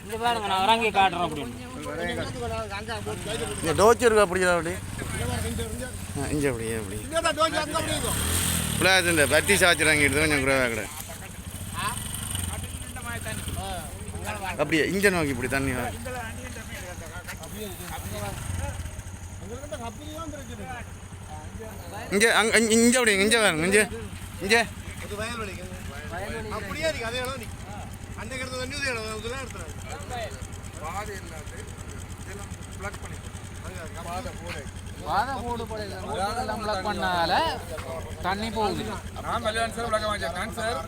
இந்த பாருங்க நான் இறங்கி காட்டுறேன் அப்படி இந்த டோச்சு இருக்கா அப்படியா அப்படி இங்கே அப்படியே அப்படி பிள்ளையாச்சு இந்த பத்தி சாய்ச்சிறாங்க எடுத்து கொஞ்சம் குறைவாக கடை அப்படியே இங்கே நோக்கி இப்படி தண்ணி இங்கே அங்கே இங்கே அப்படி இங்கே வேணும் இங்கே இங்கே அப்படியே இருக்கு அதே இடம் அந்த இடத்துல தண்ணி இதெல்லாம் எடுத்துறாங்க பாதை இல்லாது இதெல்லாம் பிளாக் பண்ணி பாதை போடு எல்லாம் பிளாக் பண்ணால தண்ணி போகுது நான் மலையாளம் சார் பிளாக் வாங்கிட்டேன் சார்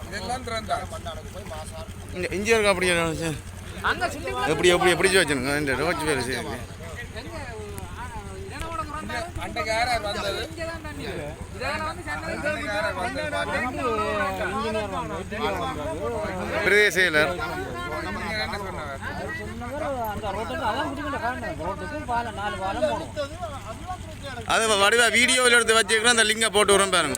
இதெல்லாம் திறந்தா இங்கே இங்கே இருக்கா அப்படியே எப்படி எப்படி எப்படி வச்சுருங்க இந்த ரோச்சு வேலை செய்யுது அன்றைக்கு யார் வந்தது பிரதேச செயலர் அது வடிவா வீடியோவில் எடுத்து வச்சுக்கிறோம் அந்த லிங்கை போட்டு விடுறோம் பாருங்க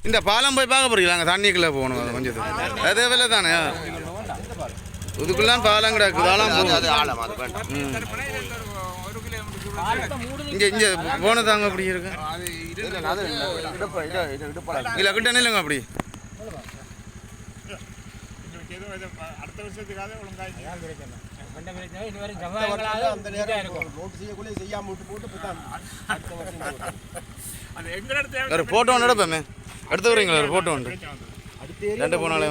இந்த பாலம் போய் பார்க்க போறீங்களா தண்ணிக்குள்ளே போகணும் கொஞ்சம் அதே வேலை தானே இதுக்குள்ளாம் பாலம் கிடக்கு இங்கே இங்கே போனதாங்க அப்படி இருக்கு இல்லை கிட்ட இல்லைங்க அப்படி அடுத்த வருஷத்துக்காக ஒரு ஃபோட்டோ ஒன்று எடுப்பேமே எடுத்து வரீங்களா ஒரு ஃபோட்டோ ஒன்று ரெண்டு போனாலே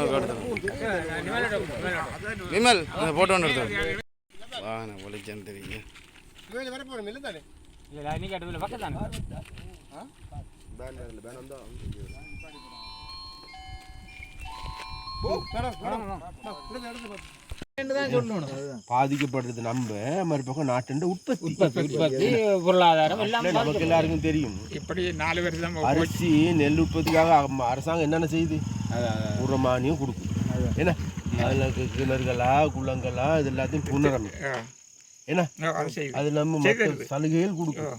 விமல் அந்த ஃபோட்டோ ஒன்று எடுத்து வா நான் ஒழிச்சேன்னு தெரியுங்க பாதிக்கப்படுறது நம்ம மறுபக்கம் நாட்டு உற்பத்தி பொருளாதாரம் நமக்கு எல்லாருக்கும் தெரியும். இப்படி 4 வருஷம் அரிசி நெல் உற்பத்திக்காக அரசாங்கம் என்னென்ன செய்யுது ஒரு மானியம் கொடுக்கும். ஏன்னா அதில் கிணறுகளா குளங்களா இது எல்லாத்தையும் புனரமை ஏன்னா அது நம்ம சலுகைகள் கொடுக்கும்.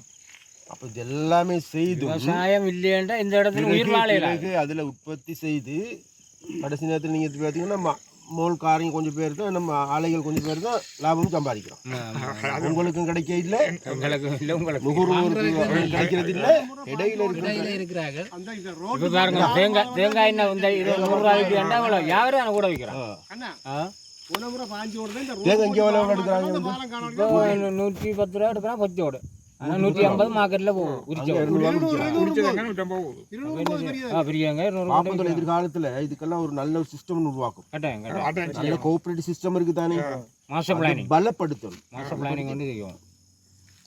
அப்போ இது எல்லாமே செய்து விவசாயம் இல்லையென்றா இந்த இடத்துல உயிர் வாழை அதில் உற்பத்தி செய்து கடைசி நேரத்தில் நீங்கள் பார்த்தீங்கன்னா மோல் காரையும் கொஞ்சம் பேர் தான் நம்ம ஆலைகள் கொஞ்சம் பேர் தான் லாபமும் சம்பாதிக்கிறோம். உங்களுக்கும் கிடைக்க இல்லை நுகர்வோருக்கு கிடைக்கிறது இல்லை இடையில இருக்கிறார்கள். தேங்காய் எண்ணெய் வந்து 100 ரூபாய்க்கு யாரும் கூட விற்கிறான். தேங்காய் இங்கே எவ்வளோ எடுக்கிறாங்க? 110 ரூபா எடுக்கிறான் பச்சோடு. 150 மார்க்கெட்ல போகும். எதிர்காலத்துல இதுக்கெல்லாம் ஒரு நல்ல சிஸ்டம் உருவாக்கும். நல்ல கோஆபரேட்டிவ் சிஸ்டம் இருக்கு தானே, மாஸ்டர் பிளானிங் பலப்படுத்தணும். மாஸ்டர் பிளானிங் வந்து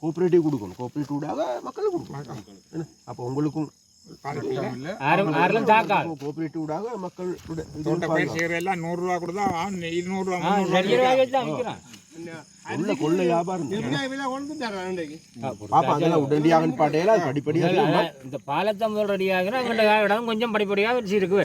கோஆபரேட்டிவ் கொடுக்கணும். கோஆபரேட்டிவ்டாக மக்களுக்கு கொடுக்கணும். அப்போ உங்களுக்கும் கோஆபரேட்டிவ்டாக மக்கள் எல்லாம் 100 ரூபா கூட தான் 200 ரூபா கொள்ள வியாபாரம் உடனடியாக பாட்டையில படிப்படியாக இந்த பாலத்தை முதல் ரெடியாகினா இடம் கொஞ்சம் படிப்படியாக இருக்கு.